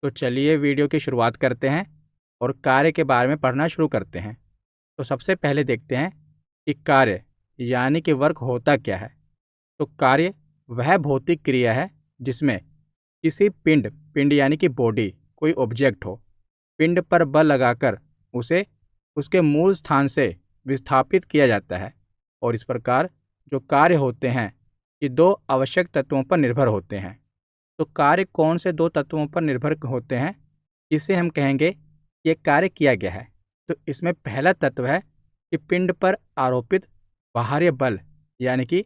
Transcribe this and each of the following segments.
तो चलिए वीडियो की शुरुआत करते हैं और कार्य के बारे में पढ़ना शुरू करते हैं। तो सबसे पहले देखते हैं कि कार्य यानी कि वर्क होता क्या है। तो कार्य वह भौतिक क्रिया है जिसमें किसी पिंड पिंड यानी कि बॉडी कोई ऑब्जेक्ट हो, पिंड पर बल लगाकर उसे उसके मूल स्थान से विस्थापित किया जाता है। और इस प्रकार जो कार्य होते हैं ये दो आवश्यक तत्वों पर निर्भर होते हैं। तो कार्य कौन से दो तत्वों पर निर्भर होते हैं, इसे हम कहेंगे ये कार्य किया गया है। तो इसमें पहला तत्व है कि पिंड पर आरोपित बाहरी बल, यानी कि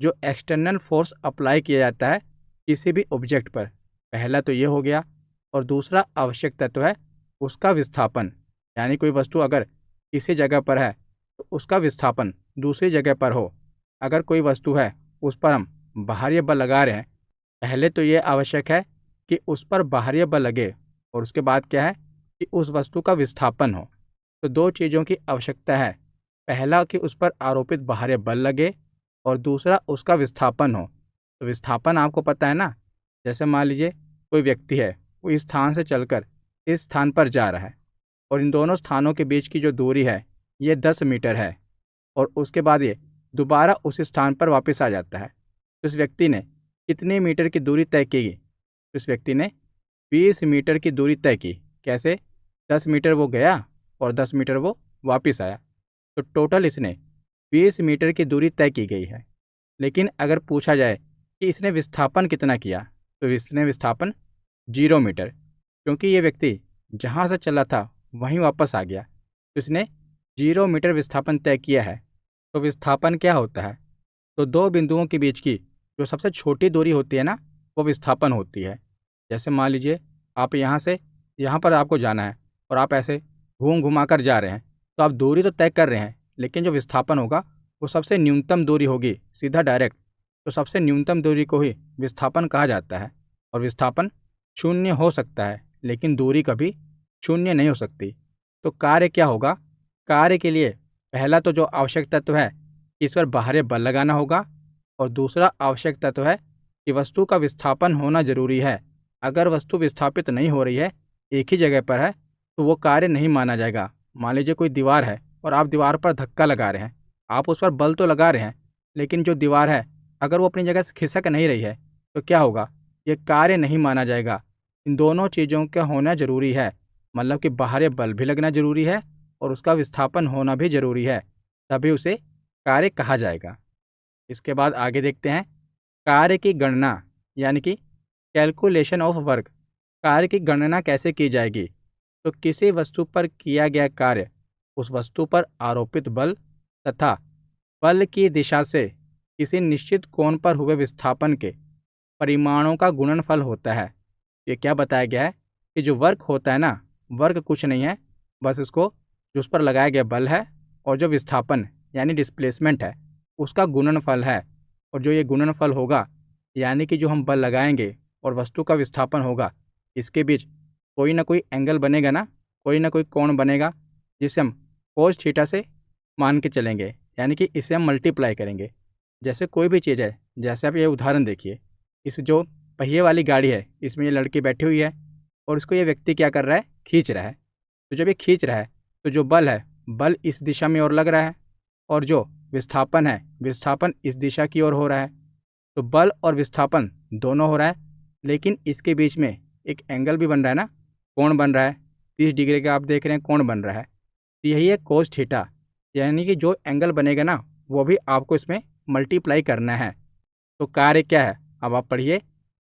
जो एक्सटर्नल फोर्स अप्लाई किया जाता है किसी भी ऑब्जेक्ट पर। पहला तो ये हो गया। और दूसरा आवश्यक तत्व है उसका विस्थापन, यानी कोई वस्तु अगर किसी जगह पर है तो उसका विस्थापन दूसरी जगह पर हो। अगर कोई वस्तु है उस पर हम बाहरी बल लगा रहे हैं, पहले तो ये आवश्यक है कि उस पर बाहरी बल लगे और उसके बाद क्या है कि उस वस्तु का विस्थापन हो। तो दो चीज़ों की आवश्यकता है, पहला कि उस पर आरोपित बाहरी बल लगे और दूसरा उसका विस्थापन हो। तो विस्थापन आपको पता है ना, जैसे मान लीजिए कोई व्यक्ति है, वो इस स्थान से चलकर इस स्थान पर जा रहा है और इन दोनों स्थानों के बीच की जो दूरी है ये 10 मीटर है और उसके बाद ये दोबारा उस स्थान पर वापस आ जाता है। तो इस व्यक्ति ने कितने मीटर की दूरी तय की? तो इस व्यक्ति ने 20 मीटर की दूरी तय की। कैसे? 10 मीटर वो गया और 10 मीटर वो वापस आया। तो टोटल इसने 20 मीटर की दूरी तय की गई है। लेकिन अगर पूछा जाए कि इसने विस्थापन कितना किया, तो इसने विस्थापन 0 मीटर, क्योंकि ये व्यक्ति जहाँ से चला था वहीं वापस आ गया, तो इसने 0 मीटर विस्थापन तय किया है। तो विस्थापन क्या होता है? तो दो बिंदुओं के बीच की जो सबसे छोटी दूरी होती है ना, वो विस्थापन होती है। जैसे मान लीजिए आप यहाँ से यहाँ पर आपको जाना है और आप ऐसे घूम घुमा कर जा रहे हैं, तो आप दूरी तो तय कर रहे हैं, लेकिन जो विस्थापन होगा वो सबसे न्यूनतम दूरी होगी, सीधा डायरेक्ट। तो सबसे न्यूनतम दूरी को ही विस्थापन कहा जाता है। और विस्थापन शून्य हो सकता है लेकिन दूरी कभी शून्य नहीं हो सकती। तो कार्य क्या होगा? कार्य के लिए पहला तो जो आवश्यक तत्व है इस पर बाहरी बल लगाना होगा और दूसरा आवश्यक तत्व है कि वस्तु का विस्थापन होना जरूरी है। अगर वस्तु विस्थापित नहीं हो रही है, एक ही जगह पर है, तो वो कार्य नहीं माना जाएगा। मान लीजिए कोई दीवार है और आप दीवार पर धक्का लगा रहे हैं, आप उस पर बल तो लगा रहे हैं, लेकिन जो दीवार है अगर वो अपनी जगह से खिसक नहीं रही है तो क्या होगा? ये कार्य नहीं माना जाएगा। इन दोनों चीज़ों का होना जरूरी है, मतलब कि बाहरी बल भी लगना जरूरी है और उसका विस्थापन होना भी जरूरी है, तभी उसे कार्य कहा जाएगा। इसके बाद आगे देखते हैं कार्य की गणना, यानी कि कैलकुलेशन ऑफ वर्क। कार्य की गणना कैसे की जाएगी? तो किसी वस्तु पर किया गया कार्य उस वस्तु पर आरोपित बल तथा बल की दिशा से किसी निश्चित कोण पर हुए विस्थापन के परिमाणों का गुणनफल होता है। ये क्या बताया गया है कि जो वर्क होता है ना, वर्क कुछ नहीं है, बस इसको जो उस पर लगाया गया बल है और जो विस्थापन यानी डिस्प्लेसमेंट है उसका गुणनफल है। और जो ये गुणनफल होगा, यानी कि जो हम बल लगाएंगे और वस्तु का विस्थापन होगा, इसके बीच कोई ना कोई एंगल बनेगा ना, कोई ना कोई कोण बनेगा, जिसे हम कोस थीटा से मान के चलेंगे, यानी कि इसे हम मल्टीप्लाई करेंगे। जैसे कोई भी चीज़ है, जैसे आप ये उदाहरण देखिए, इस जो पहिए वाली गाड़ी है इसमें ये लड़की बैठी हुई है और इसको ये व्यक्ति क्या कर रहा है? खींच रहा है। तो जब ये खींच रहा है तो जो बल है, बल इस दिशा में और लग रहा है और जो विस्थापन है, विस्थापन इस दिशा की ओर हो रहा है। तो बल और विस्थापन दोनों हो रहा है, लेकिन इसके बीच में एक एंगल भी बन रहा है ना, कोण बन रहा है, 30 डिग्री का आप देख रहे हैं कोण बन रहा है। तो यही है कोस थीटा, यानी कि जो एंगल बनेगा ना वो भी आपको इसमें मल्टीप्लाई करना है। तो कार्य क्या है अब आप पढ़िए।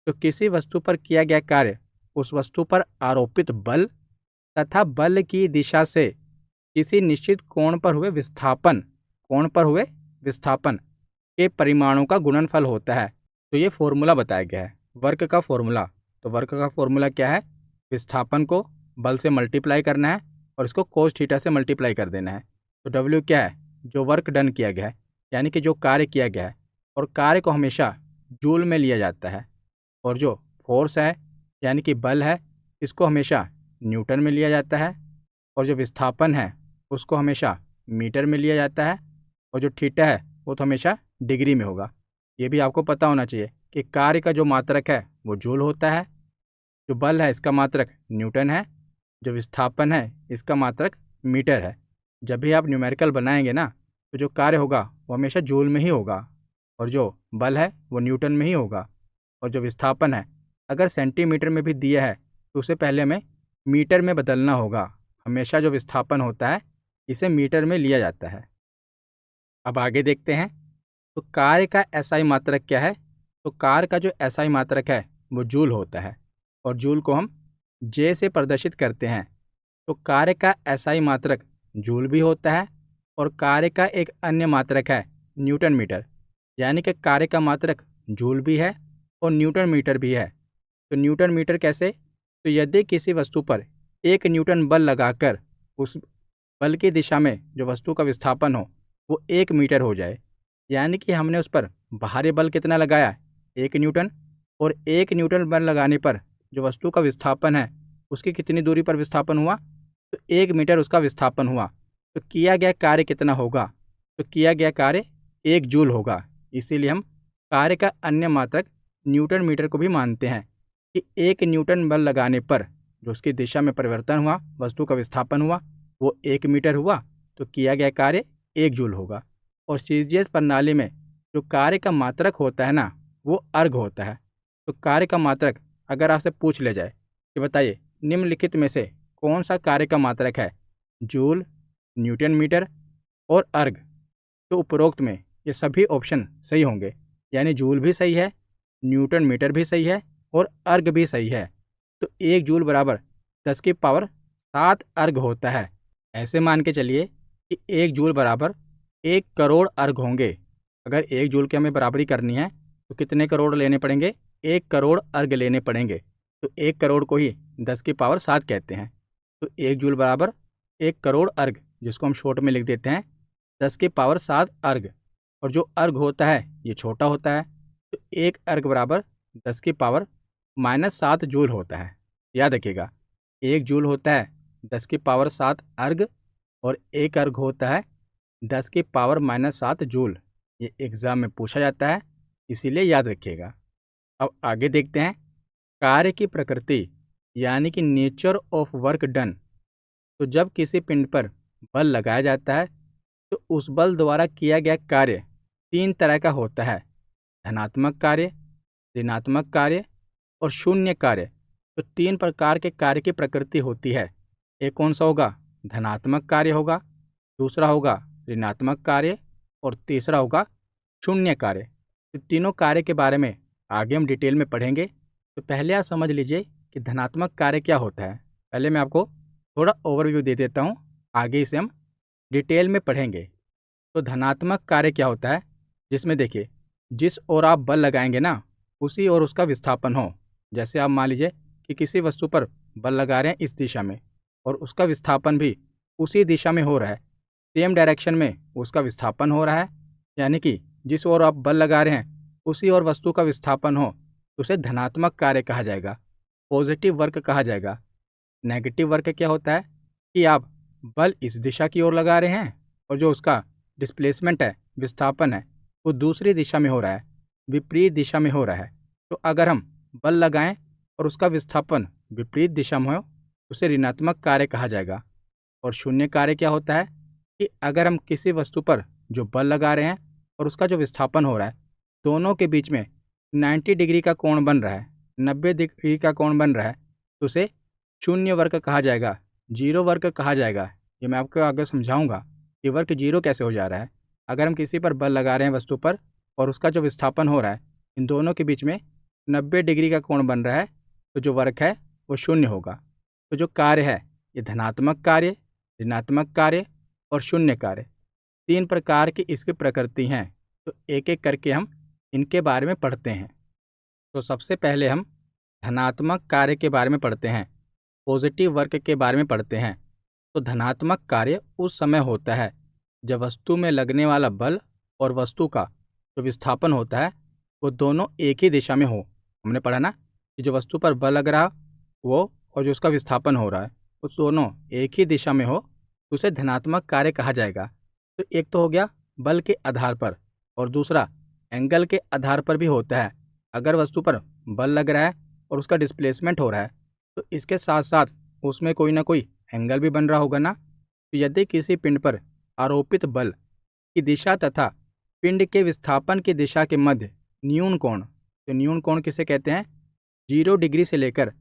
तो किसी वस्तु पर किया गया कार्य उस वस्तु पर आरोपित बल तथा बल की दिशा से किसी निश्चित कोण पर हुए विस्थापन, कोण पर हुए विस्थापन के परिमाणों का गुणनफल होता है। तो ये फॉर्मूला बताया गया है वर्क का फॉर्मूला। तो वर्क का फॉर्मूला क्या है? विस्थापन को बल से मल्टीप्लाई करना है और इसको कोस थीटा से मल्टीप्लाई कर देना है। तो डब्ल्यू क्या है? जो वर्क डन किया गया है, यानी कि जो कार्य किया गया है। और कार्य को हमेशा जूल में लिया जाता है। और जो फोर्स है यानी कि बल है, इसको हमेशा न्यूटन में लिया जाता है। और जो विस्थापन है उसको हमेशा मीटर में लिया जाता है। और जो थीटा है वो तो हमेशा डिग्री में होगा। ये भी आपको पता होना चाहिए कि कार्य का जो मात्रक है वो जूल होता है। जो बल है इसका मात्रक न्यूटन है, जो विस्थापन है इसका मात्रक मीटर है। जब भी आप न्यूमेरिकल बनाएंगे ना, तो जो कार्य होगा वो हमेशा जूल में ही होगा, और जो बल है वो न्यूटन में ही होगा, और जो विस्थापन है अगर सेंटीमीटर में भी दिया है तो उसे पहले हमें मीटर में बदलना होगा। हमेशा जो विस्थापन होता है इसे मीटर में लिया जाता है। अब आगे देखते हैं, तो कार्य का एसआई मात्रक क्या है। तो कार्य का जो एसआई मात्रक है वो जूल होता है, और जूल को हम जे से प्रदर्शित करते हैं। तो कार्य का एसआई मात्रक जूल भी होता है, और कार्य का एक अन्य मात्रक है न्यूटन मीटर। यानी कि कार्य का मात्रक जूल भी है और न्यूटन मीटर भी है। तो न्यूटन मीटर कैसे? तो यदि किसी वस्तु पर 1 न्यूटन बल लगाकर उस बल की दिशा में जो वस्तु का विस्थापन हो वो 1 मीटर हो जाए, यानी कि हमने उस पर बाहरी बल कितना लगाया, 1 न्यूटन, और 1 न्यूटन बल लगाने पर जो वस्तु का विस्थापन है उसकी कितनी दूरी पर विस्थापन हुआ, तो 1 मीटर उसका विस्थापन हुआ। तो किया गया कार्य कितना होगा, तो किया गया कार्य 1 जूल होगा। इसीलिए हम कार्य का अन्य मात्रक न्यूटन मीटर को भी मानते हैं कि 1 न्यूटन बल लगाने पर जो उसकी दिशा में परिवर्तन हुआ, वस्तु का विस्थापन हुआ, वो 1 मीटर हुआ। तो किया गया कार्य 1 जूल होगा। और सीजीएस प्रणाली में जो कार्य का मात्रक होता है ना, वो अर्घ होता है। तो कार्य का मात्रक अगर आपसे पूछ ले जाए कि बताइए निम्नलिखित में से कौन सा कार्य का मात्रक है, जूल, न्यूटन मीटर और अर्घ, तो उपरोक्त में ये सभी ऑप्शन सही होंगे। यानी जूल भी सही है, न्यूटन मीटर भी सही है और अर्घ भी सही है। तो 1 जूल बराबर 10 की पावर 7 अर्घ होता है। ऐसे मान के चलिए कि 1 जूल बराबर 1 करोड़ अर्घ होंगे। अगर 1 जूल की हमें बराबरी करनी है तो कितने करोड़ लेने पड़ेंगे, 1 करोड़ अर्घ लेने पड़ेंगे। तो 1 करोड़ को ही 10 की पावर 7 कहते हैं। तो 1 जूल बराबर 1 करोड़ अर्घ, जिसको हम शॉर्ट में लिख देते हैं 10 की पावर 7 अर्घ। और जो अर्घ होता है ये छोटा होता है, तो 1 अर्घ बराबर 10 की पावर -7 जूल होता है। याद रखिएगा, 1 जूल होता है 10 की पावर 7 अर्घ, और 1 अर्घ होता है 10 की पावर -7 जूल। ये एग्ज़ाम में पूछा जाता है, इसीलिए याद रखिएगा। अब आगे देखते हैं, कार्य की प्रकृति यानी कि नेचर ऑफ वर्क डन। तो जब किसी पिंड पर बल लगाया जाता है तो उस बल द्वारा किया गया कार्य 3 तरह का होता है, धनात्मक कार्य, ऋणात्मक कार्य और शून्य कार्य। तो 3 प्रकार के कार्य की प्रकृति होती है। एक कौन सा होगा, धनात्मक कार्य होगा, दूसरा होगा ऋणात्मक कार्य, और तीसरा होगा शून्य कार्य। तो तीनों कार्य के बारे में आगे हम डिटेल में पढ़ेंगे। तो पहले आप समझ लीजिए कि धनात्मक कार्य क्या होता है। पहले मैं आपको थोड़ा ओवरव्यू दे देता हूँ, आगे इसे हम डिटेल में पढ़ेंगे। तो धनात्मक कार्य क्या होता है, जिसमें देखिए जिस ओर आप बल लगाएंगे ना उसी ओर उसका विस्थापन हो। जैसे आप मान लीजिए कि किसी वस्तु पर बल लगा रहे हैं इस दिशा में, और उसका विस्थापन भी उसी दिशा में हो रहा है, सेम डायरेक्शन में उसका विस्थापन हो रहा है। यानी कि जिस ओर आप बल लगा रहे हैं उसी ओर वस्तु का विस्थापन हो, तो उसे धनात्मक कार्य कहा जाएगा, पॉजिटिव वर्क कहा जाएगा। नेगेटिव वर्क क्या होता है कि आप बल इस दिशा की ओर लगा रहे हैं और जो उसका डिस्प्लेसमेंट है, विस्थापन है, वो दूसरी दिशा में हो रहा है, विपरीत दिशा में हो रहा है। तो अगर हम बल लगाएं और उसका विस्थापन विपरीत दिशा में हो, उसे ऋणात्मक कार्य कहा जाएगा। और शून्य कार्य क्या होता है कि अगर हम किसी वस्तु पर जो बल लगा रहे हैं और उसका जो विस्थापन हो रहा है, दोनों के बीच में 90 डिग्री का कोण बन रहा है, 90 डिग्री का कोण बन रहा है, तो उसे शून्य वर्क कहा जाएगा, जीरो वर्क कहा जाएगा। ये मैं आपको आगे समझाऊंगा कि वर्क जीरो कैसे हो जा रहा है। अगर हम किसी पर बल लगा रहे हैं वस्तु पर और उसका जो विस्थापन हो रहा है, इन दोनों के बीच में 90 डिग्री का कोण बन रहा है, तो जो वर्क है वो शून्य होगा। तो जो कार्य है ये धनात्मक कार्य, ऋणात्मक कार्य और शून्य कार्य, 3 प्रकार की इसकी प्रकृति हैं। तो एक एक करके हम इनके बारे में पढ़ते हैं। तो सबसे पहले हम धनात्मक कार्य के बारे में पढ़ते हैं, पॉजिटिव वर्क के बारे में पढ़ते हैं। तो धनात्मक कार्य उस समय होता है जब वस्तु में लगने वाला बल और वस्तु का जो विस्थापन होता है वो दोनों एक ही दिशा में हो। हमने पढ़ा ना कि जो वस्तु पर बल लग रहा वो और जो उसका विस्थापन हो रहा है वो दोनों एक ही दिशा में हो, तो उसे धनात्मक कार्य कहा जाएगा। तो एक तो हो गया बल के आधार पर, और दूसरा एंगल के आधार पर भी होता है। अगर वस्तु पर बल लग रहा है और उसका डिस्प्लेसमेंट हो रहा है, तो इसके साथ साथ उसमें कोई ना कोई एंगल भी बन रहा होगा ना। तो यदि किसी पिंड पर आरोपित बल की दिशा तथा पिंड के विस्थापन की दिशा के मध्य न्यून कोण, तो न्यून कोण किसे कहते हैं? 0 डिग्री से लेकर,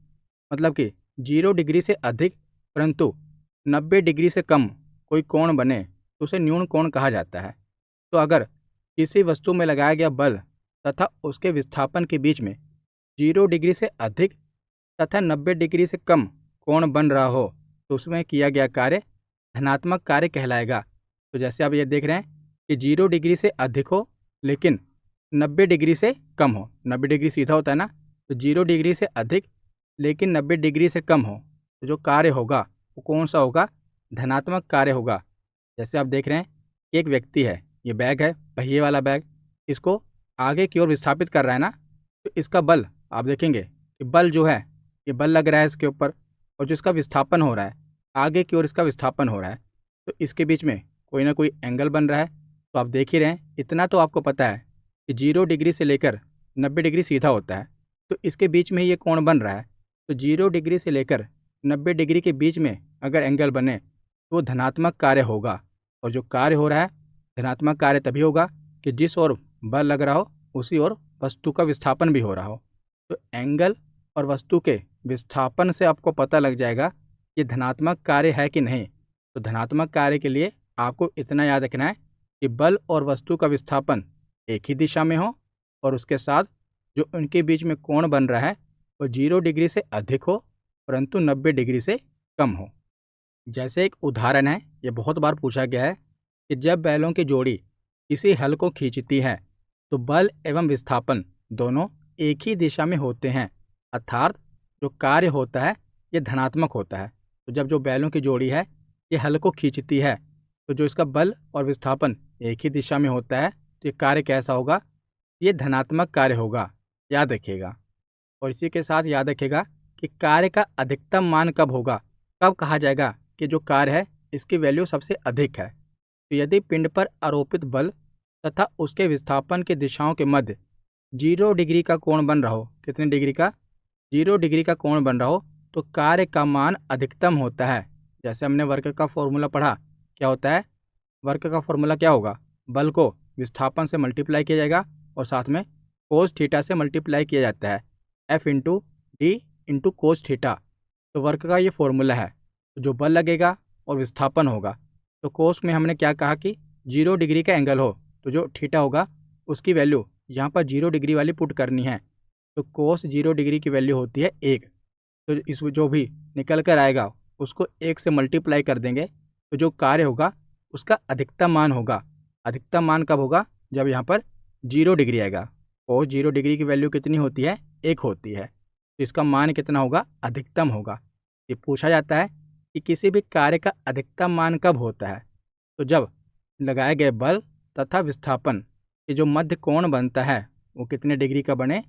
मतलब कि 0 डिग्री से अधिक परंतु 90 डिग्री से कम कोई कोण बने तो उसे न्यून कोण कहा जाता है। तो अगर किसी वस्तु में लगाया गया बल तथा उसके विस्थापन के बीच में 0 डिग्री से अधिक तथा 90 डिग्री से कम कोण बन रहा हो तो उसमें किया गया कार्य धनात्मक कार्य कहलाएगा। तो जैसे आप ये देख रहे हैं कि 0 डिग्री से अधिक हो लेकिन 90 डिग्री से कम हो, 90 डिग्री सीधा होता है ना, तो 0 डिग्री से अधिक लेकिन 90 डिग्री से कम हो, तो जो कार्य होगा वो कौन सा होगा? धनात्मक कार्य होगा। जैसे आप देख रहे हैं कि एक व्यक्ति है, ये बैग है, पहिए वाला बैग, इसको आगे की ओर विस्थापित कर रहा है ना, तो इसका बल आप देखेंगे कि बल जो है ये बल लग रहा है इसके ऊपर, और जो इसका विस्थापन हो रहा है आगे की ओर इसका विस्थापन हो रहा है, तो इसके बीच में कोई ना कोई एंगल बन रहा है। तो आप देख ही रहे हैं, इतना तो आपको पता है कि 0 डिग्री से लेकर 90 डिग्री सीधा होता है, तो इसके बीच में ही ये कोण बन रहा है। तो 0 डिग्री से लेकर 90 डिग्री के बीच में अगर एंगल बने तो वो धनात्मक कार्य होगा। और जो कार्य हो रहा है धनात्मक कार्य तभी होगा कि जिस ओर बल लग रहा हो उसी ओर वस्तु का विस्थापन भी हो रहा हो। तो एंगल और वस्तु के विस्थापन से आपको पता लग जाएगा ये धनात्मक कार्य है कि नहीं। तो धनात्मक कार्य के लिए आपको इतना याद रखना है कि बल और वस्तु का विस्थापन एक ही दिशा में हो और उसके साथ जो उनके बीच में कोण बन रहा है वो 0 डिग्री से अधिक हो परंतु 90 डिग्री से कम हो। जैसे एक उदाहरण है, ये बहुत बार पूछा गया है कि जब बैलों की जोड़ी किसी हल को खींचती है तो बल एवं विस्थापन दोनों एक ही दिशा में होते हैं, अर्थात जो कार्य होता है ये धनात्मक होता है। तो जब जो बैलों की जोड़ी है ये हल को खींचती है तो जो इसका बल और विस्थापन एक ही दिशा में होता है तो ये कार्य कैसा होगा? ये धनात्मक कार्य होगा, याद रखिएगा। और इसी के साथ याद रखिएगा कि कार्य का अधिकतम मान कब होगा, कब कहा जाएगा कि जो कार्य है इसकी वैल्यू सबसे अधिक है। तो यदि पिंड पर आरोपित बल तथा उसके विस्थापन की दिशाओं के मध्य 0 डिग्री का कोण बन रहा हो, कितने डिग्री का? 0 डिग्री का कोण बन रहा हो, तो कार्य का मान अधिकतम होता है। जैसे हमने वर्क का फॉर्मूला पढ़ा, क्या होता है? वर्क का फॉर्मूला क्या होगा? बल को विस्थापन से मल्टीप्लाई किया जाएगा और साथ में कोस थीटा से मल्टीप्लाई किया जाता है, F into D into cos theta. तो वर्क का ये फॉर्मूला है। तो जो बल लगेगा और विस्थापन होगा, तो कोस में हमने क्या कहा कि 0 डिग्री का एंगल हो तो जो थीटा होगा उसकी वैल्यू यहाँ पर 0 डिग्री वाली पुट करनी है। तो कोस 0 डिग्री की वैल्यू होती है 1। तो इस जो भी निकल कर आएगा उसको 1 से मल्टीप्लाई कर देंगे तो जो कार्य होगा उसका अधिकतम मान होगा। अधिकतम मान कब होगा? जब यहाँ पर 0 डिग्री आएगा। कोस 0 डिग्री की वैल्यू कितनी होती है? 1 होती है। तो इसका मान कितना होगा? अधिकतम होगा। ये पूछा जाता है कि किसी भी कार्य का अधिकतम मान कब होता है? तो जब लगाए गए बल तथा विस्थापन के जो मध्य कोण बनता है वो कितने डिग्री का बने?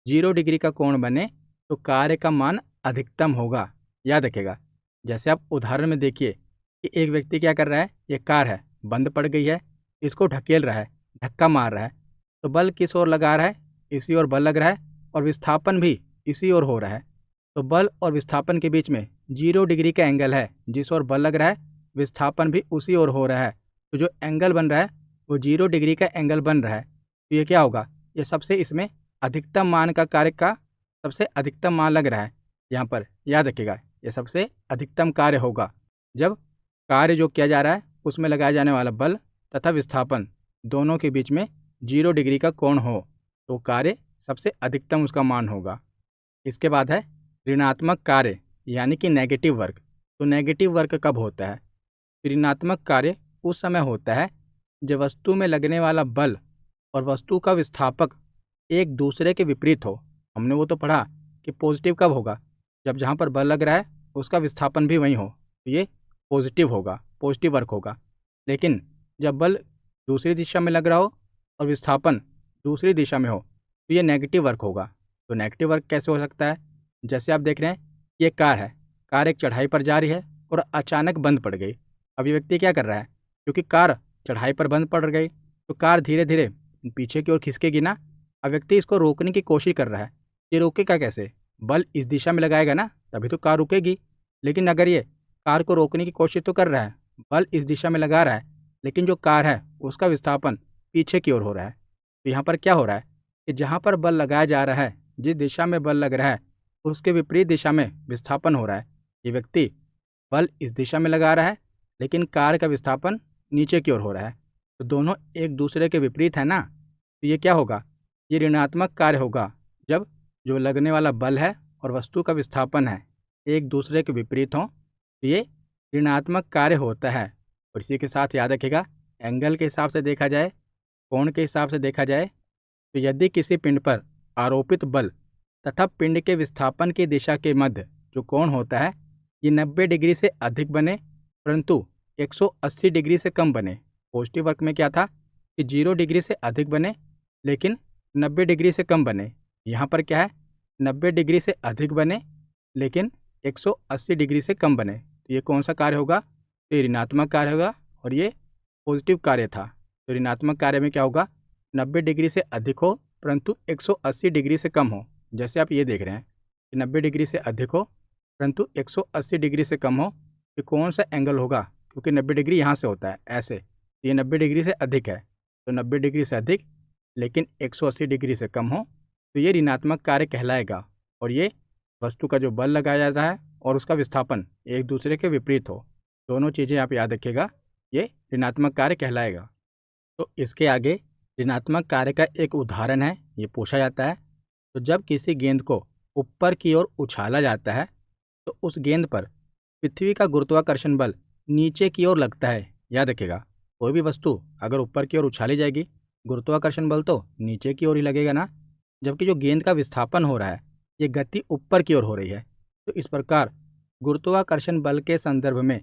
0 डिग्री का कोण बने तो कार्य का मान अधिकतम होगा, याद रखेगा। जैसे आप उदाहरण में देखिए कि एक व्यक्ति क्या कर रहा है, ये कार है, बंद पड़ गई है, इसको ढकेल रहा है, धक्का मार रहा है, तो बल किस ओर लगा रहा है? इसी ओर बल लग रहा है और विस्थापन भी इसी ओर हो रहा है। तो बल और विस्थापन के बीच में 0 डिग्री का एंगल है, जिस ओर बल लग रहा है विस्थापन भी उसी ओर हो रहा है, तो जो एंगल बन रहा है वो 0 डिग्री का एंगल बन रहा है। तो ये क्या होगा? ये सबसे इसमें अधिकतम मान का कार्य का सबसे अधिकतम मान लग रहा है यहाँ पर, याद रखिएगा। ये सबसे अधिकतम कार्य होगा जब कार्य जो किया जा रहा है उसमें लगाया जाने वाला बल तथा विस्थापन दोनों के बीच में 0 डिग्री का कोण हो, तो कार्य सबसे अधिकतम उसका मान होगा। इसके बाद है ऋणात्मक कार्य यानी कि नेगेटिव वर्क। तो नेगेटिव वर्क कब होता है? ऋणात्मक कार्य उस समय होता है जब वस्तु में लगने वाला बल और वस्तु का विस्थापक एक दूसरे के विपरीत हो। हमने वो तो पढ़ा कि पॉजिटिव कब होगा? जब जहाँ पर बल लग रहा है उसका विस्थापन भी वहीं हो, तो ये पॉजिटिव होगा, पॉजिटिव वर्क होगा। लेकिन जब बल दूसरी दिशा में लग रहा हो और विस्थापन दूसरी दिशा में हो तो ये नेगेटिव वर्क होगा। तो नेगेटिव वर्क कैसे हो सकता है? जैसे आप देख रहे हैं ये कार है, कार एक चढ़ाई पर जा रही है और अचानक बंद पड़ गई। अब ये व्यक्ति क्या कर रहा है? क्योंकि कार चढ़ाई पर बंद पड़ गई तो कार धीरे धीरे पीछे की ओर खिसकेगी ना। अब व्यक्ति इसको रोकने की कोशिश कर रहा है, ये रोकेगा कैसे? बल इस दिशा में लगाएगा ना, तभी तो कार रुकेगी। लेकिन अगर ये कार को रोकने की कोशिश तो कर रहा है, बल इस दिशा में लगा रहा है, लेकिन जो कार है उसका विस्थापन पीछे की ओर हो रहा है। तो यहाँ पर क्या हो रहा है कि जहाँ पर बल लगाया जा रहा है, जिस दिशा में बल लग रहा है, उसके विपरीत दिशा में विस्थापन हो रहा है। ये व्यक्ति बल इस दिशा में लगा रहा है, लेकिन कार का विस्थापन नीचे की ओर हो रहा है। तो दोनों एक दूसरे के विपरीत है ना, तो ये क्या होगा, ये ऋणात्मक कार्य होगा जब जो लगने वाला बल है और वस्तु का विस्थापन है एक दूसरे के विपरीत हों, तो ये ऋणात्मक कार्य होता है। और इसी के साथ याद रखिएगा, एंगल के हिसाब से देखा जाए, कोण के हिसाब से देखा जाए, तो यदि किसी पिंड पर आरोपित बल तथा पिंड के विस्थापन की दिशा के मध्य जो कोण होता है, ये 90 डिग्री से अधिक बने परंतु 180 डिग्री से कम बने। पॉजिटिव वर्क में क्या था कि 0 डिग्री से अधिक बने लेकिन 90 डिग्री से कम बने। यहाँ पर क्या है, 90 डिग्री से अधिक बने लेकिन 180 डिग्री से कम बने। तो ये कौन सा कार्य होगा, तो ये ऋणात्मक कार्य होगा और ये पॉजिटिव कार्य था। तो ऋणात्मक कार्य में क्या होगा, 90 डिग्री से अधिक हो परंतु 180 डिग्री से कम हो। जैसे आप ये देख रहे हैं कि 90 डिग्री से अधिक हो परंतु 180 डिग्री से कम हो, ये कौन सा एंगल होगा, क्योंकि 90 डिग्री यहाँ से होता है ऐसे, तो ये 90 डिग्री से अधिक है। तो 90 डिग्री से अधिक लेकिन 180 डिग्री से कम हो, तो ये ऋणात्मक कार्य कहलाएगा। और ये वस्तु का जो बल लगाया जाता है और उसका विस्थापन एक दूसरे के विपरीत हो, दोनों चीज़ें आप याद रखिएगा, ये ऋणात्मक कार्य कहलाएगा। तो इसके आगे ऋणात्मक कार्य का एक उदाहरण है, ये पूछा जाता है। तो जब किसी गेंद को ऊपर की ओर उछाला जाता है तो उस गेंद पर पृथ्वी का गुरुत्वाकर्षण बल नीचे की ओर लगता है। याद रखिएगा, कोई भी वस्तु अगर ऊपर की ओर उछाली जाएगी, गुरुत्वाकर्षण बल तो नीचे की ओर ही लगेगा ना, जबकि जो गेंद का विस्थापन हो रहा है ये गति ऊपर की ओर हो रही है। तो इस प्रकार गुरुत्वाकर्षण बल के संदर्भ में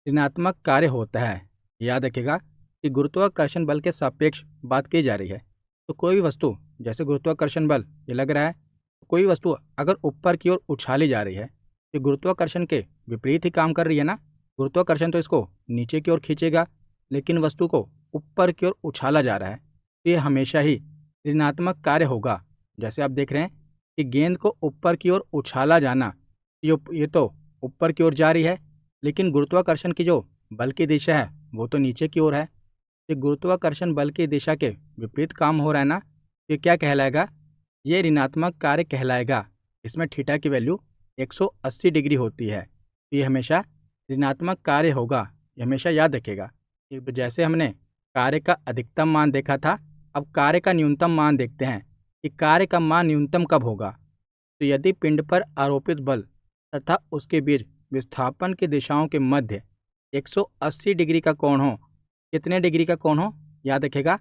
ऋणात्मक कार्य होता है। याद रखिएगा कि गुरुत्वाकर्षण बल के सापेक्ष बात की जा रही है। तो कोई भी वस्तु, जैसे गुरुत्वाकर्षण बल ये लग रहा है, कोई वस्तु अगर ऊपर की ओर उछाली जा रही है, ये गुरुत्वाकर्षण के विपरीत ही काम कर रही है ना। गुरुत्वाकर्षण तो इसको नीचे की ओर खींचेगा, लेकिन वस्तु को ऊपर की ओर उछाला जा रहा है, तो ये हमेशा ही ऋणात्मक कार्य होगा। जैसे आप देख रहे हैं कि गेंद को ऊपर की ओर उछाला जाना, ये तो ऊपर की ओर जा रही है, लेकिन गुरुत्वाकर्षण की जो बल की दिशा है वो तो नीचे की ओर है। ये गुरुत्वाकर्षण बल की दिशा के विपरीत काम हो रहा है ना, ये क्या कहलाएगा, ये ऋणात्मक कार्य कहलाएगा। इसमें थीटा की वैल्यू 180 डिग्री होती है, तो ये हमेशा ऋणात्मक कार्य होगा, ये हमेशा याद रखिएगा। जैसे हमने कार्य का अधिकतम मान देखा था, अब कार्य का न्यूनतम मान देखते हैं कि कार्य का मान न्यूनतम कब होगा। तो यदि पिंड पर आरोपित बल तथा उसके बीच विस्थापन की दिशाओं के मध्य 180 डिग्री का कोण हो, कितने डिग्री का कोण हो, याद रखिएगा,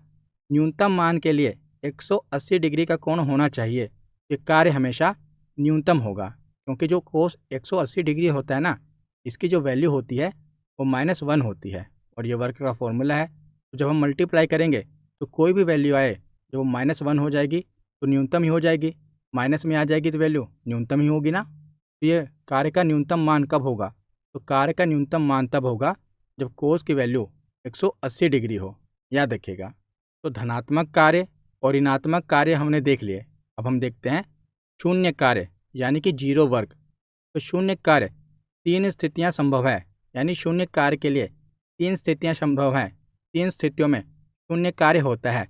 न्यूनतम मान के लिए 180 डिग्री का कोण होना चाहिए। ये कार्य हमेशा न्यूनतम होगा, क्योंकि जो कोस 180 डिग्री होता है ना, इसकी जो वैल्यू होती है वो -1 होती है और ये वर्ग का फॉर्मूला है। तो जब हम मल्टीप्लाई करेंगे तो कोई भी वैल्यू आए, जब वो -1 हो जाएगी तो न्यूनतम ही हो जाएगी, माइनस में आ जाएगी तो वैल्यू न्यूनतम ही होगी ना। तो ये कार्य का न्यूनतम मान कब होगा, तो कार्य का न्यूनतम मान तब होगा जब कोस की वैल्यू 180 डिग्री हो, याद रखिएगा। तो धनात्मक कार्य और ऋणात्मक कार्य हमने देख लिए। अब हम देखते हैं शून्य कार्य यानी कि जीरो वर्ग। तो शून्य कार्य 3 स्थितियां संभव है, यानी शून्य कार्य के लिए 3 स्थितियां संभव हैं। 3 स्थितियों में शून्य कार्य होता है।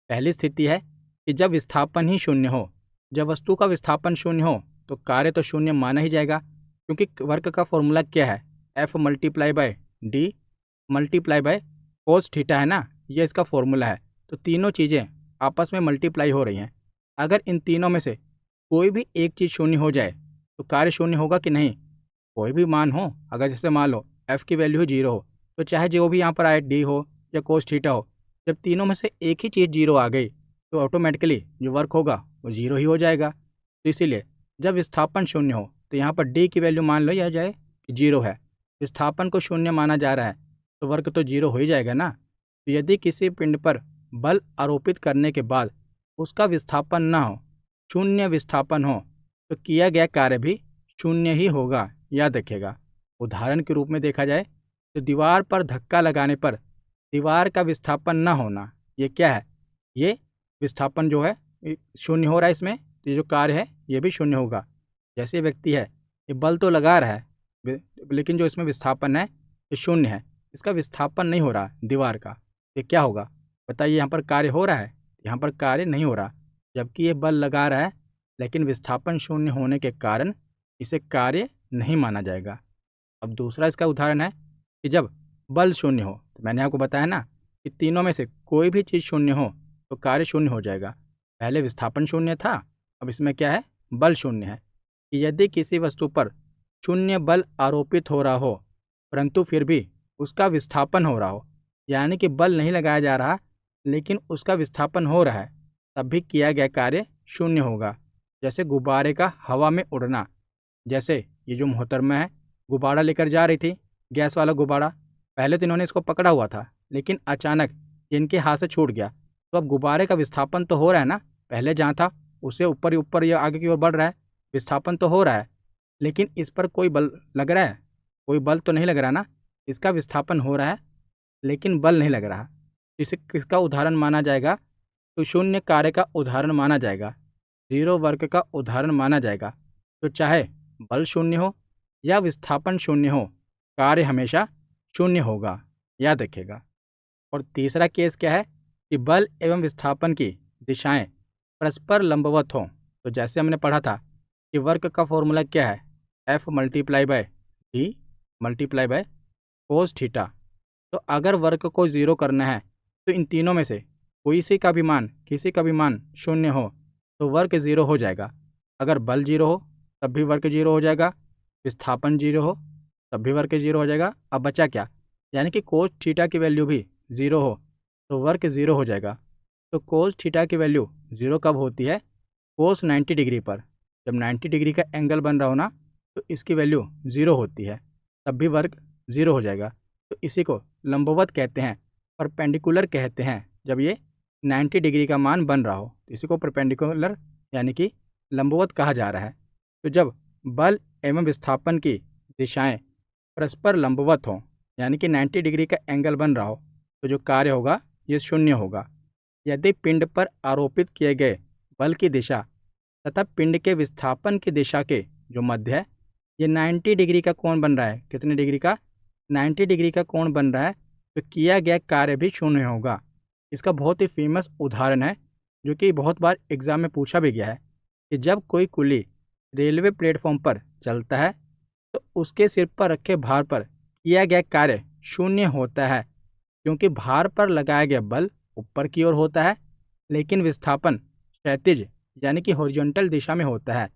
पहली स्थिति है कि जब विस्थापन ही शून्य हो, जब वस्तु का विस्थापन शून्य हो तो कार्य तो शून्य माना ही जाएगा, क्योंकि वर्ग का फॉर्मूला क्या है, F multiply by D multiply by cos theta है ना, ये इसका फॉर्मूला है। तो तीनों चीज़ें आपस में मल्टीप्लाई हो रही हैं। अगर इन तीनों में से कोई भी एक चीज़ शून्य हो जाए तो कार्य शून्य होगा कि नहीं, कोई भी मान हो, अगर जैसे मान लो F की वैल्यू 0 हो, तो चाहे जो भी यहाँ पर आए D हो या कोस थीटा हो, जब तीनों में से एक ही चीज़ 0 आ गई तो ऑटोमेटिकली जो वर्क होगा वो 0 ही हो जाएगा। तो इसीलिए जब विस्थापन शून्य हो तो यहाँ पर D की वैल्यू मान लो यह जाए कि 0 है, विस्थापन को शून्य माना जा रहा है तो वर्क तो 0 हो ही जाएगा ना। तो यदि किसी पिंड पर बल आरोपित करने के बाद उसका विस्थापन न हो, शून्य विस्थापन हो, तो किया गया कार्य भी शून्य ही होगा, याद रखिएगा। उदाहरण के रूप में देखा जाए तो दीवार पर धक्का लगाने पर दीवार का विस्थापन न होना, ये क्या है, ये विस्थापन जो है शून्य हो रहा है इसमें, तो ये जो कार्य है ये भी शून्य होगा। जैसे व्यक्ति है ये बल तो लगा रहा है लेकिन जो इसमें विस्थापन है ये शून्य है, इसका विस्थापन नहीं हो रहा दीवार का। ये क्या होगा बताइए? यहाँ पर कार्य हो रहा है? यहाँ पर कार्य नहीं हो रहा, जबकि ये बल लगा रहा है लेकिन विस्थापन शून्य होने के कारण इसे कार्य नहीं माना जाएगा। अब दूसरा इसका उदाहरण है कि जब बल शून्य हो, तो मैंने आपको बताया ना कि तीनों में से कोई भी चीज़ शून्य हो तो कार्य शून्य हो जाएगा। पहले विस्थापन शून्य था, अब इसमें क्या है? बल शून्य है। कि यदि किसी वस्तु पर शून्य बल आरोपित हो रहा हो परंतु फिर भी उसका विस्थापन हो रहा हो, यानी कि बल नहीं लगाया जा रहा लेकिन उसका विस्थापन हो रहा है, तब भी किया गया कार्य शून्य होगा। जैसे गुब्बारे का हवा में उड़ना। जैसे ये जो मोहतरमा है गुब्बारा लेकर जा रही थी, गैस वाला गुब्बारा। पहले तो इन्होंने इसको पकड़ा हुआ था लेकिन अचानक ये इनके हाथ से छूट गया, तो अब गुब्बारे का विस्थापन तो हो रहा है ना, पहले जहाँ था उससे ऊपर ही ऊपर या आगे की ओर बढ़ रहा है, विस्थापन तो हो रहा है। लेकिन इस पर कोई बल लग रहा है? कोई बल तो नहीं लग रहा ना, इसका विस्थापन हो रहा है लेकिन बल नहीं लग रहा। इसे किसका उदाहरण माना जाएगा? तो शून्य कार्य का उदाहरण माना जाएगा, जीरो वर्क का उदाहरण माना जाएगा। तो चाहे बल शून्य हो या विस्थापन शून्य हो, कार्य हमेशा शून्य होगा, याद रखिएगा। और तीसरा केस क्या है कि बल एवं विस्थापन की दिशाएं परस्पर लंबवत हों। तो जैसे हमने पढ़ा था कि वर्क का फॉर्मूला क्या है? F multiply by D multiply by cos theta. तो अगर वर्क को ज़ीरो करना है तो इन तीनों में से किसी का भी मान शून्य हो तो वर्क ज़ीरो हो जाएगा। अगर बल जीरो हो तब भी वर्क जीरो हो जाएगा, विस्थापन जीरो हो तब भी वर्क जीरो हो जाएगा। अब बचा क्या? यानी कि कोस थीटा की वैल्यू भी ज़ीरो हो तो वर्क ज़ीरो हो जाएगा। तो कोस थीटा की वैल्यू ज़ीरो कब होती है? कोस 90 डिग्री पर। जब 90 डिग्री का एंगल बन रहा हो ना तो इसकी वैल्यू ज़ीरो होती है, तब भी वर्क ज़ीरो हो जाएगा। तो इसी को लंबवत कहते हैं, परपेंडिकुलर कहते हैं। जब ये 90 डिग्री का मान बन रहा हो तो इसी को परपेंडिकुलर यानी कि लंबवत कहा जा रहा है। तो जब बल एवं विस्थापन की दिशाएं परस्पर लंबवत हों यानी कि 90 डिग्री का एंगल बन रहा हो तो जो कार्य होगा ये शून्य होगा। यदि पिंड पर आरोपित किए गए बल की दिशा तथा पिंड के विस्थापन की दिशा के जो मध्य है ये 90 डिग्री का कोण बन रहा है, कितने डिग्री का? 90 डिग्री का कोण बन रहा है, तो किया गया कार्य भी शून्य होगा। इसका बहुत ही फेमस उदाहरण है जो कि बहुत बार एग्जाम में पूछा भी गया है कि जब कोई कुली रेलवे प्लेटफॉर्म पर चलता है तो उसके सिर पर रखे भार पर किया गया कार्य शून्य होता है, क्योंकि भार पर लगाया गया बल ऊपर की ओर होता है लेकिन विस्थापन क्षैतिज यानी कि हॉरिजॉन्टल दिशा में होता है।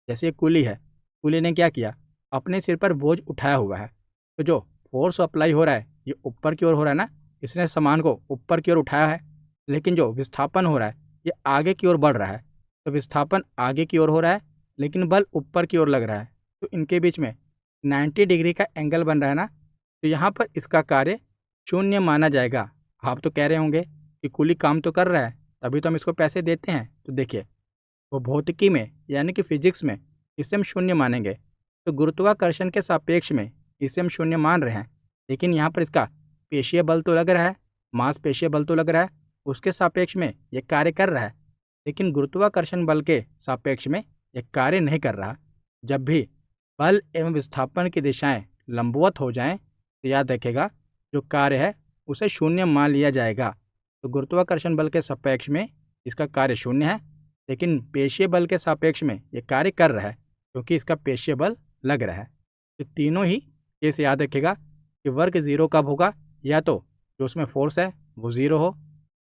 जैसे कुली है, कुली ने क्या किया? अपने सिर पर बोझ उठाया हुआ है, तो जो फोर्स अप्लाई हो रहा है ये ऊपर की ओर हो रहा है ना, इसने सामान को ऊपर की ओर उठाया है। लेकिन जो विस्थापन हो रहा है ये आगे की ओर बढ़ रहा है, तो विस्थापन आगे की ओर हो रहा है लेकिन बल ऊपर की ओर लग रहा है। तो इनके बीच में 90 डिग्री का एंगल बन रहा है ना, तो यहाँ पर इसका कार्य शून्य माना जाएगा। आप तो कह रहे होंगे कि कुली काम तो कर रहा है तभी तो हम इसको पैसे देते हैं। तो देखिए वो भौतिकी में यानी कि फिजिक्स में इसे हम शून्य मानेंगे, तो गुरुत्वाकर्षण के सापेक्ष में इसे हम शून्य मान रहे हैं। लेकिन यहाँ पर इसका पेशीय बल तो लग रहा है, मास पेशीय बल तो लग रहा है, उसके सापेक्ष में ये कार्य कर रहा है, लेकिन गुरुत्वाकर्षण बल के सापेक्ष में ये कार्य नहीं कर रहा। जब भी बल एवं विस्थापन की दिशाएं लंबवत हो जाएं तो याद रखेगा जो कार्य है उसे शून्य मान लिया जाएगा। तो गुरुत्वाकर्षण बल के सापेक्ष में इसका कार्य शून्य है, लेकिन पेशीय बल के सापेक्ष में ये कार्य कर रहा है क्योंकि इसका पेशीय बल लग रहा है। तो तीनों ही केस याद रखेगा कि वर्क ज़ीरो कब होगा? या तो जो उसमें फोर्स है वो ज़ीरो हो,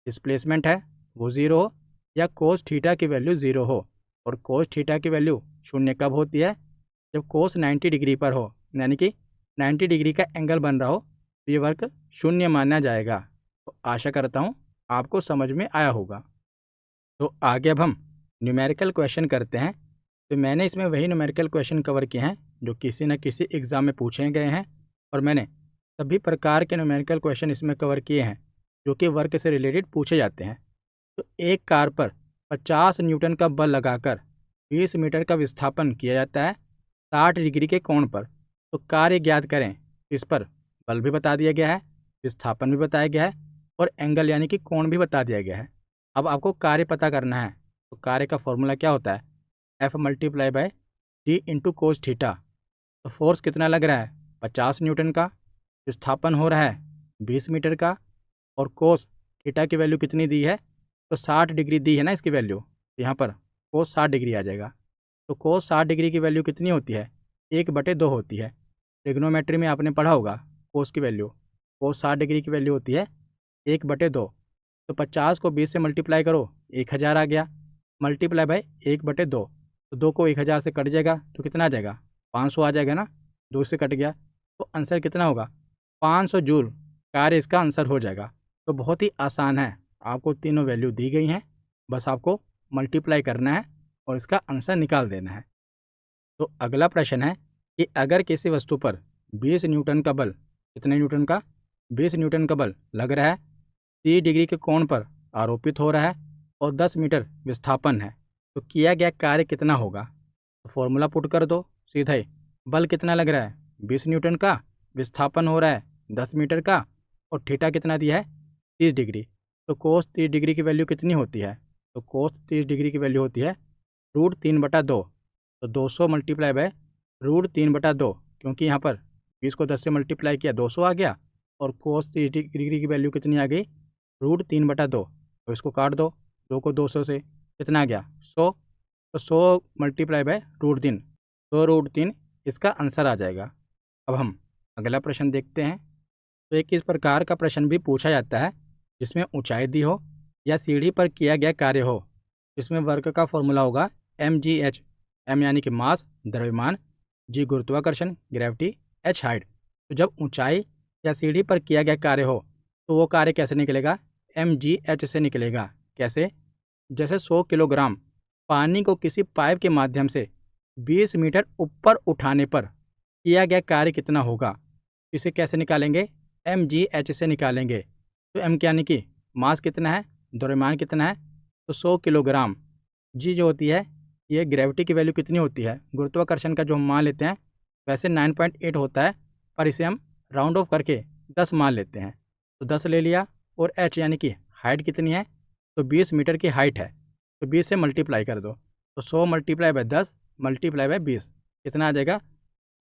डिस्प्लेसमेंट है वो ज़ीरो हो, या कोस थीटा की वैल्यू ज़ीरो हो। और कोस थीटा की वैल्यू शून्य कब होती है? जब कोस 90 डिग्री पर हो, यानी कि 90 डिग्री का एंगल बन रहा हो तो ये वर्क शून्य माना जाएगा। तो आशा करता हूँ आपको समझ में आया होगा। तो आगे अब हम न्यूमेरिकल क्वेश्चन करते हैं। तो मैंने इसमें वही न्यूमेरिकल क्वेश्चन कवर किए हैं जो किसी न किसी एग्ज़ाम में पूछे गए हैं, और मैंने सभी प्रकार के न्यूमेरिकल क्वेश्चन इसमें कवर किए हैं जो कि वर्क से रिलेटेड पूछे जाते हैं। तो एक कार पर 50 न्यूटन का बल लगाकर 20 मीटर का विस्थापन किया जाता है 60 डिग्री के कोण पर। तो कार्य ज्ञात करें। इस पर बल भी बता दिया गया है, विस्थापन भी बताया गया है, और एंगल यानी कि कोण भी बता दिया गया है। अब आपको कार्य पता करना है। तो कार्य का फॉर्मूला क्या होता है? F multiply by T into cos theta. तो फोर्स कितना लग रहा है? 50 न्यूटन का। विस्थापन हो रहा है 20 मीटर का। और कोस थीटा की वैल्यू कितनी दी है? तो 60 डिग्री दी है ना इसकी वैल्यू। तो यहाँ पर कोस 60 डिग्री आ जाएगा। तो कोस 60 डिग्री की वैल्यू कितनी होती है? 1/2 होती है। ट्रिग्नोमेट्री में आपने पढ़ा होगा कोस की वैल्यू। कोस 60 डिग्री की वैल्यू होती है 1/2। तो 50 को 20 से मल्टीप्लाई करो, 1000 आ गया। Multiply by 1/2। तो 2 को 1000 से कट जाएगा तो कितना आ जाएगा? 500 आ जाएगा ना। 2 से कट गया तो आंसर कितना होगा? 500 जूल कार्य इसका आंसर हो जाएगा। तो बहुत ही आसान है, आपको तीनों वैल्यू दी गई हैं, बस आपको मल्टीप्लाई करना है और इसका आंसर निकाल देना है। तो अगला प्रश्न है कि अगर किसी वस्तु पर 20 न्यूटन का बल, कितने न्यूटन का? 20 न्यूटन का बल लग रहा है, 30 डिग्री के कोण पर आरोपित हो रहा है और 10 मीटर विस्थापन है, तो किया गया कार्य कितना होगा? तो फॉर्मूला पुट कर दो सीधा ही। बल कितना लग रहा है? 20 न्यूटन का। विस्थापन हो रहा है 10 मीटर का। और थीटा कितना दिया है? 30 डिग्री। तो कोस 30 डिग्री की वैल्यू कितनी होती है? तो कोस 30 डिग्री की वैल्यू होती है √3/2। तो 200 मल्टीप्लाई बाय √3/2, क्योंकि यहाँ पर 20 को 10 से मल्टीप्लाई किया 200 आ गया। और कोस 30 डिग्री की वैल्यू कितनी आ गई? √3/2। तो इसको काट दो, 2 को 200 से कितना आ गया? 100। तो 100 मल्टीप्लाई बाय √3, 100√3 इसका आंसर आ जाएगा। अब हम अगला प्रश्न देखते हैं। तो एक इस प्रकार का प्रश्न भी पूछा जाता है जिसमें ऊंचाई दी हो या सीढ़ी पर किया गया कार्य हो। इसमें वर्क का फॉर्मूला होगा mgh। m यानी कि मास द्रव्यमान, g गुरुत्वाकर्षण ग्रेविटी, h हाइट। तो जब ऊंचाई या सीढ़ी पर किया गया कार्य हो तो वो कार्य कैसे निकलेगा? mgh से निकलेगा। कैसे? जैसे 100 किलोग्राम पानी को किसी पाइप के माध्यम से 20 मीटर ऊपर उठाने पर किया गया कार्य कितना होगा? इसे कैसे निकालेंगे? mgh से निकालेंगे। तो m यानी कि मास कितना है, द्रव्यमान कितना है, तो 100 किलोग्राम। जी जो होती है ये ग्रेविटी की वैल्यू कितनी होती है, गुरुत्वाकर्षण का जो हम मान लेते हैं वैसे 9.8 होता है, पर इसे हम राउंड ऑफ करके 10 मान लेते हैं। तो 10 ले लिया। और h यानी कि हाइट कितनी है, तो 20 मीटर की हाइट है, तो 20 से मल्टीप्लाई कर दो। तो 100 मल्टीप्लाई बाय 10 मल्टीप्लाई बाय 20 कितना आ जाएगा?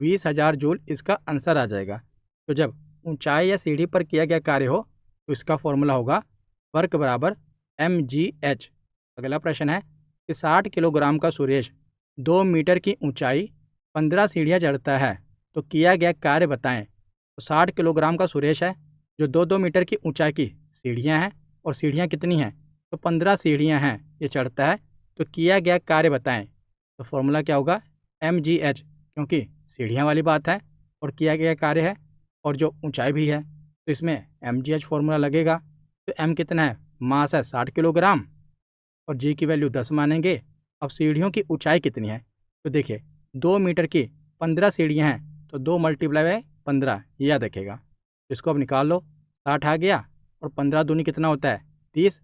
20,000 जूल इसका आंसर आ जाएगा। तो जब ऊंचाई या सीढ़ी पर किया गया कार्य हो तो इसका फॉर्मूला होगा वर्क बराबर mgh। अगला प्रश्न है कि 60 किलोग्राम का सुरेश 2 मीटर की ऊंचाई 15 सीढ़ियाँ चढ़ता है, तो किया गया कार्य बताएं। तो 60 किलोग्राम का सुरेश है जो 2-2 मीटर की ऊंचाई की सीढ़ियाँ हैं, और सीढ़ियाँ कितनी हैं? तो 15 सीढ़ियाँ हैं, ये चढ़ता है, तो किया गया कार्य बताएं। तो फॉर्मूला क्या होगा? mgh, क्योंकि सीढ़ियाँ वाली बात है और किया गया कार्य है और जो ऊंचाई भी है, तो इसमें mgh फॉर्मूला लगेगा। तो m कितना है? मास है 60 किलोग्राम और g की वैल्यू 10 मानेंगे। अब सीढ़ियों की ऊंचाई कितनी है? तो देखिए 2 मीटर की 15 सीढ़ियाँ हैं, तो 2 मल्टीप्लाई बाय 15 ये याद रखेगा। इसको अब निकाल लो। 60 आ गया और 15 दूनी कितना होता है? 30।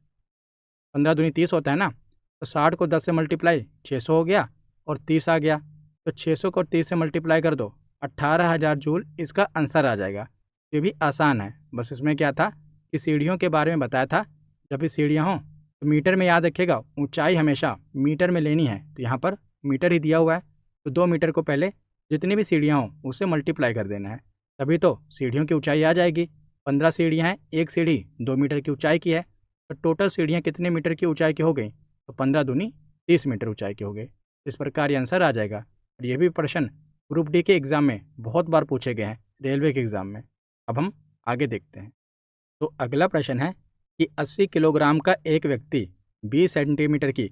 15 दूनी 30 होता है ना। तो 60 को 10 से मल्टीप्लाई 600 हो गया और 30 आ गया। तो 600 को 30 से मल्टीप्लाई कर दो, 18,000 जूल इसका आंसर आ जाएगा। ये भी आसान है, बस इसमें क्या था कि सीढ़ियों के बारे में बताया था। जब भी सीढ़ियाँ हों तो मीटर में याद रखिएगा, ऊंचाई हमेशा मीटर में लेनी है। तो यहाँ पर मीटर ही दिया हुआ है, तो 2 मीटर को पहले जितनी भी सीढ़ियाँ हों उससे मल्टीप्लाई कर देना है, तभी तो सीढ़ियों की ऊंचाई आ जाएगी। 15 सीढ़ियाँ हैं, एक सीढ़ी 2 मीटर की ऊंचाई की है, तो टोटल सीढ़ियाँ कितने मीटर की ऊंचाई की हो गई? तो 15 दूनी 30 मीटर ऊंचाई की हो गई। इस प्रकार ये आंसर आ जाएगा। और ये भी प्रश्न ग्रुप डी के एग्ज़ाम में बहुत बार पूछे गए हैं, रेलवे के एग्ज़ाम में। अब हम आगे देखते हैं। तो अगला प्रश्न है कि 80 किलोग्राम का एक व्यक्ति 20 सेंटीमीटर की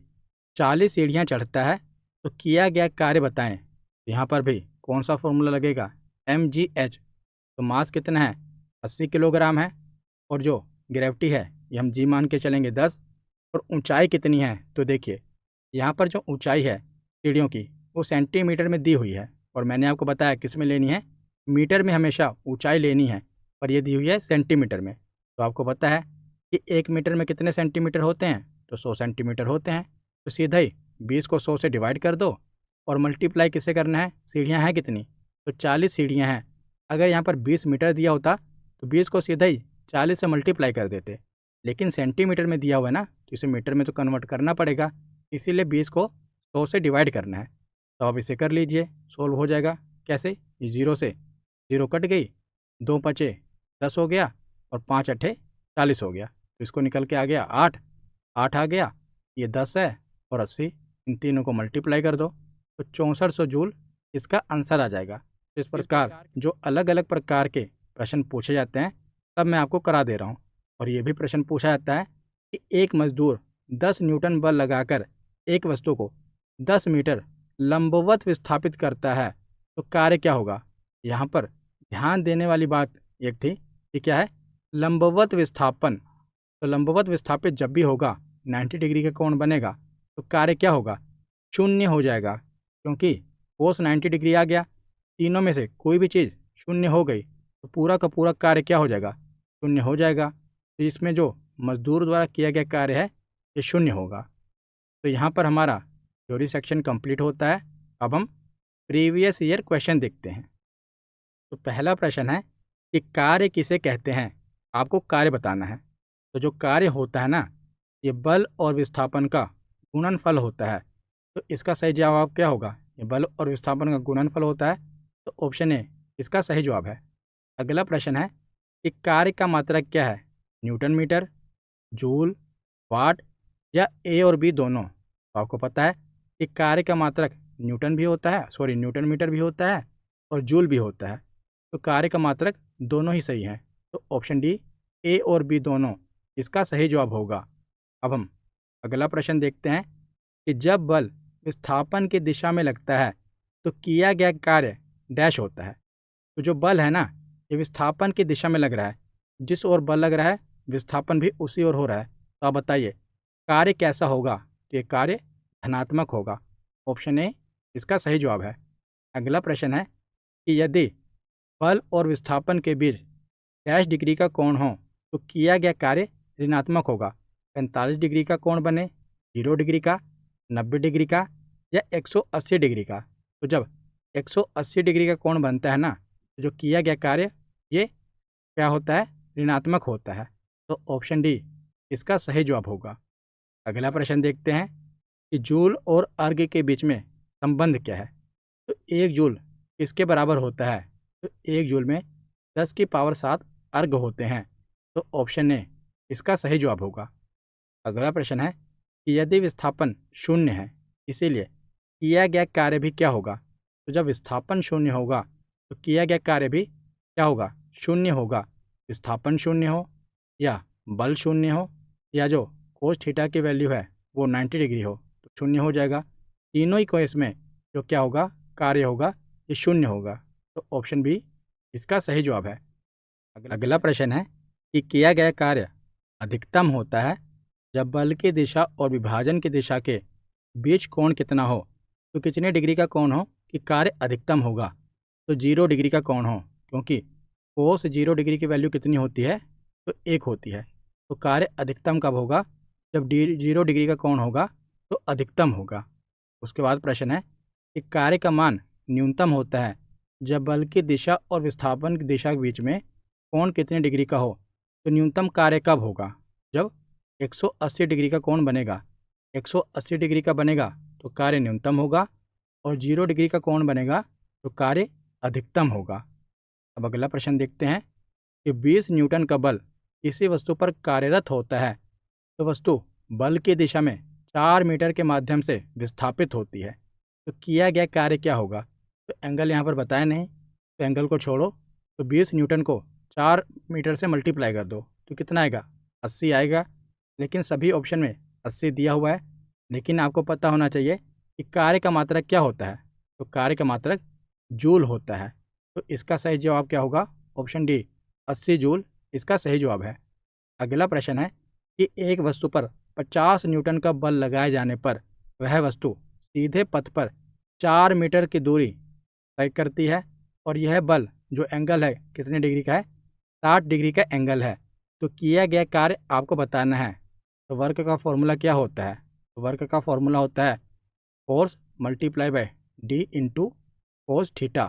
40 सीढ़ियाँ चढ़ता है, तो किया गया कार्य बताएं। यहाँ पर भी कौन सा फॉर्मूला लगेगा? mgh। तो मास कितना है? 80 किलोग्राम है, और जो ग्रेविटी है ये हम g मान के चलेंगे 10। और ऊंचाई कितनी है? तो देखिए यहाँ पर जो ऊंचाई है सीढ़ियों की वो सेंटीमीटर में दी हुई है, और मैंने आपको बताया किस में लेनी है, मीटर में हमेशा ऊंचाई लेनी है, पर ये दी हुई है सेंटीमीटर में। तो आपको पता है कि 1 मीटर में कितने सेंटीमीटर होते हैं? तो 100 सेंटीमीटर होते हैं। तो सीधा ही 20 को 100 से डिवाइड कर दो और मल्टीप्लाई किससे करना है? सीढ़ियाँ हैं कितनी? तो 40 सीढ़ियाँ हैं। अगर यहाँ पर 20 मीटर दिया होता तो 20 को सीधा ही 40 से मल्टीप्लाई कर देते, लेकिन सेंटीमीटर में दिया हुआ है ना, तो इसे मीटर में तो कन्वर्ट करना पड़ेगा, इसीलिए 20 को 100 से डिवाइड करना है। तो आप इसे कर लीजिए, सोल्व हो जाएगा। कैसे? ये 0 से 0 कट गई, 2 बचे 10 हो गया और 5 अट्ठे 40 हो गया। तो इसको निकल के आ गया 8, 8 आ गया, ये 10 है और 80, इन तीनों को मल्टीप्लाई कर दो तो 6400 जूल इसका आंसर आ जाएगा। तो इस प्रकार जो अलग अलग प्रकार के प्रश्न पूछे जाते हैं तब मैं आपको करा दे रहा हूँ। और ये भी प्रश्न पूछा जाता है कि एक मजदूर 10 न्यूटन बल लगाकर एक वस्तु को 10 मीटर लंबवत विस्थापित करता है तो कार्य क्या होगा। यहाँ पर ध्यान देने वाली बात एक थी कि क्या है, लंबवत विस्थापन। तो लंबवत विस्थापित जब भी होगा 90 डिग्री का कोण बनेगा तो कार्य क्या होगा, शून्य हो जाएगा, क्योंकि कोस 90 डिग्री आ गया, तीनों में से कोई भी चीज़ शून्य हो गई तो पूरा का पूरा कार्य क्या हो जाएगा, शून्य हो जाएगा। तो इसमें जो मजदूर द्वारा किया गया कार्य है ये शून्य होगा। तो यहाँ पर हमारा थ्योरी सेक्शन कंप्लीट होता है। अब हम प्रीवियस ईयर क्वेश्चन देखते हैं। तो पहला प्रश्न है कि कार्य किसे कहते हैं, आपको कार्य बताना है। तो जो कार्य होता है ना, ये बल और विस्थापन का गुणनफल होता है। तो इसका सही जवाब क्या होगा, ये बल और विस्थापन का गुणनफल होता है। तो ऑप्शन ए इसका सही जवाब है। अगला प्रश्न है कि कार्य का मात्रक क्या है, न्यूटन मीटर, जूल, वाट या ए और बी दोनों। तो आपको पता है कि कार्य का मात्रक न्यूटन भी होता है, न्यूटन मीटर भी होता है और जूल भी होता है। तो कार्य का मात्रक दोनों ही सही हैं। तो ऑप्शन डी ए और बी दोनों इसका सही जवाब होगा। अब हम अगला प्रश्न देखते हैं कि जब बल विस्थापन की दिशा में लगता है तो किया गया कार्य डैश होता है। तो जो बल है ना, ये विस्थापन की दिशा में लग रहा है, जिस ओर बल लग रहा है विस्थापन भी उसी ओर हो रहा है। तो आप बताइए कार्य कैसा होगा। तो ये कार्य धनात्मक होगा। ऑप्शन ए इसका सही जवाब है। अगला प्रश्न है कि यदि बल और विस्थापन के बीच डैश डिग्री का कोण हो तो किया गया कार्य ऋणात्मक होगा। 45 डिग्री का कोण बने, 0 डिग्री का, 90 डिग्री का या 180 डिग्री का। तो जब 180 डिग्री का कोण बनता है ना, तो जो किया गया कार्य ये क्या होता है, ऋणात्मक होता है। तो ऑप्शन डी इसका सही जवाब होगा। अगला प्रश्न देखते हैं कि जूल और अर्ग के बीच में संबंध क्या है। तो 1 जूल किसके बराबर होता है। तो 1 जूल में 10 की पावर 7 अर्ग होते हैं। तो ऑप्शन ए इसका सही जवाब होगा। अगला प्रश्न है कि यदि विस्थापन शून्य है, इसीलिए किया गया कार्य भी क्या होगा। तो जब विस्थापन शून्य होगा तो किया गया कार्य भी क्या होगा, शून्य होगा। विस्थापन शून्य हो या बल शून्य हो या जो कोस थीटा की वैल्यू है वो 90 डिग्री हो तो शून्य हो जाएगा। तीनों ही केस में जो क्या होगा, कार्य होगा, ये शून्य होगा। तो ऑप्शन बी इसका सही जवाब है। अगला प्रश्न है कि किया गया कार्य अधिकतम होता है जब बल की दिशा और विभाजन की दिशा के बीच कोण कितना हो। तो कितने डिग्री का कोण हो कि कार्य अधिकतम होगा। तो 0 डिग्री का कोण हो, क्योंकि कोस 0 डिग्री की वैल्यू कितनी होती है, तो 1 होती है। तो कार्य अधिकतम कब होगा, जब 0 डिग्री का कोण होगा तो अधिकतम होगा। उसके बाद प्रश्न है कि कार्य का मान न्यूनतम होता है जब बल की दिशा और विस्थापन की दिशा के बीच में कोण कितने डिग्री का हो। तो न्यूनतम कार्य कब होगा, जब 180 डिग्री का कोण बनेगा। 180 डिग्री का बनेगा तो कार्य न्यूनतम होगा और 0 डिग्री का कोण बनेगा तो कार्य अधिकतम होगा। अब अगला प्रश्न देखते हैं कि 20 न्यूटन का बल किसी वस्तु पर कार्यरत होता है तो वस्तु बल की दिशा में 4 मीटर के माध्यम से विस्थापित होती है। तो किया गया कार्य क्या होगा। तो एंगल यहाँ पर बताया नहीं, तो एंगल को छोड़ो। तो 20 न्यूटन को 4 मीटर से मल्टीप्लाई कर दो तो कितना आएगा, 80 आएगा। लेकिन सभी ऑप्शन में 80 दिया हुआ है, लेकिन आपको पता होना चाहिए कि कार्य का मात्रक क्या होता है। तो कार्य का मात्रक जूल होता है। तो इसका सही जवाब क्या होगा, ऑप्शन डी 80 जूल इसका सही जवाब है। अगला प्रश्न है कि एक वस्तु पर 50 न्यूटन का बल लगाए जाने पर वह वस्तु सीधे पथ पर 4 मीटर की दूरी तय करती है और यह बल जो एंगल है कितने डिग्री का है, 60 डिग्री का एंगल है। तो किया गया कार्य आपको बताना है। तो वर्क का फॉर्मूला क्या होता है। तो वर्क का फॉर्मूला होता है force multiply by D into cos theta.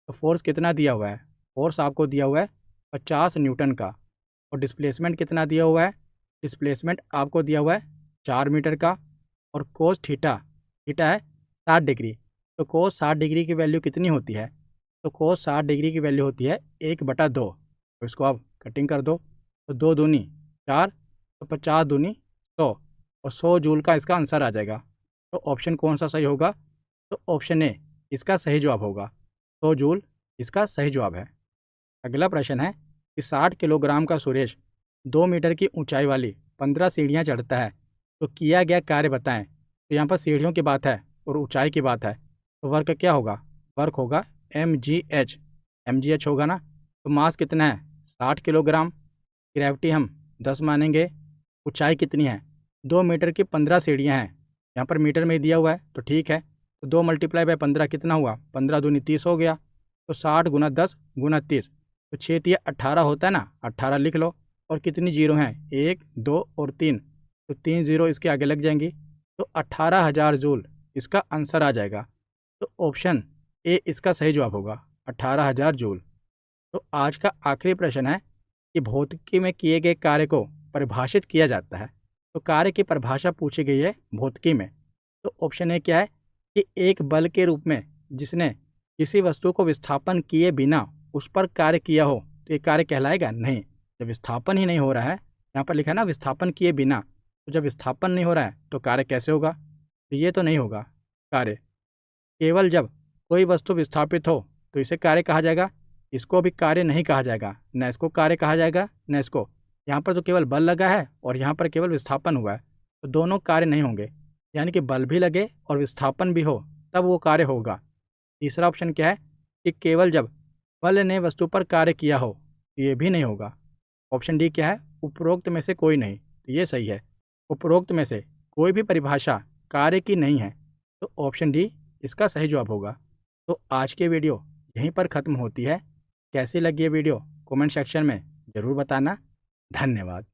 तो फोर्स कितना दिया हुआ है, फोर्स आपको दिया हुआ है 50 न्यूटन का, और डिस्प्लेसमेंट कितना दिया हुआ है, डिस्प्लेसमेंट आपको दिया हुआ है 4 मीटर का, और कोस थीटा, थीटा है 60 डिग्री। तो कोस 60 डिग्री की वैल्यू कितनी होती है? तो कोस 60 डिग्री की वैल्यू होती है 1/2। तो इसको आप कटिंग कर दो, तो 2 दूनी 4, तो 50 दूनी 100, और 100 जूल का इसका आंसर आ जाएगा। तो ऑप्शन कौन सा सही होगा? तो ऑप्शन ए इसका सही जवाब होगा। 100 जूल इसका सही जवाब है। अगला प्रश्न है कि 60 किलोग्राम का सुरेश 2 मीटर की ऊंचाई वाली 15 सीढ़ियां चढ़ता है, तो किया गया कार्य बताएं। तो यहाँ पर सीढ़ियों की बात है और ऊंचाई की बात है, तो वर्क क्या होगा? वर्क होगा mgh। mgh होगा ना। तो मास कितना है? 60 किलोग्राम। ग्रेविटी हम 10 मानेंगे। ऊंचाई कितनी है? 2 मीटर की 15 सीढ़ियाँ हैं। यहाँ पर मीटर में दिया हुआ है तो ठीक है। तो 2 × 15 कितना हुआ? 15 दूनी 30 हो गया। तो 60 × 10 × 30, तो 6 तिया 18 होता है ना, 18 लिख लो। और कितनी जीरो हैं? 1, 2 और 3, तो 3 जीरो इसके आगे लग जाएंगी। तो 18,000 जूल इसका आंसर आ जाएगा। तो ऑप्शन ए इसका सही जवाब होगा, 18,000 जूल। तो आज का आखिरी प्रश्न है कि भौतिकी में किए गए कार्य को परिभाषित किया जाता है। तो कार्य की परिभाषा पूछी गई है भौतिकी में। तो ऑप्शन ए क्या है कि एक बल के रूप में जिसने किसी वस्तु को विस्थापन किए बिना उस पर कार्य किया हो, तो ये कार्य कहलाएगा? नहीं। जब विस्थापन ही नहीं हो रहा है, यहाँ पर लिखा है ना विस्थापन किए बिना, तो जब विस्थापन नहीं हो रहा है तो कार्य कैसे होगा? तो ये तो नहीं होगा कार्य। केवल जब कोई वस्तु विस्थापित हो तो इसे कार्य कहा जाएगा। इसको भी कार्य नहीं कहा जाएगा, न इसको कार्य कहा जाएगा न इसको। यहाँ पर तो केवल बल लगा है और यहाँ पर केवल विस्थापन हुआ है, तो दोनों कार्य नहीं होंगे। यानी कि बल भी लगे और विस्थापन भी हो तब वो कार्य होगा। तीसरा ऑप्शन क्या है कि केवल जब बल ने वस्तु पर कार्य किया हो, तो ये भी नहीं होगा। ऑप्शन डी क्या है? उपरोक्त में से कोई नहीं, तो ये सही है। उपरोक्त में से कोई भी परिभाषा कार्य की नहीं है, तो ऑप्शन डी इसका सही जवाब होगा। तो आज की वीडियो यहीं पर ख़त्म होती है। कैसी लगी ये वीडियो कमेंट सेक्शन में ज़रूर बताना। धन्यवाद।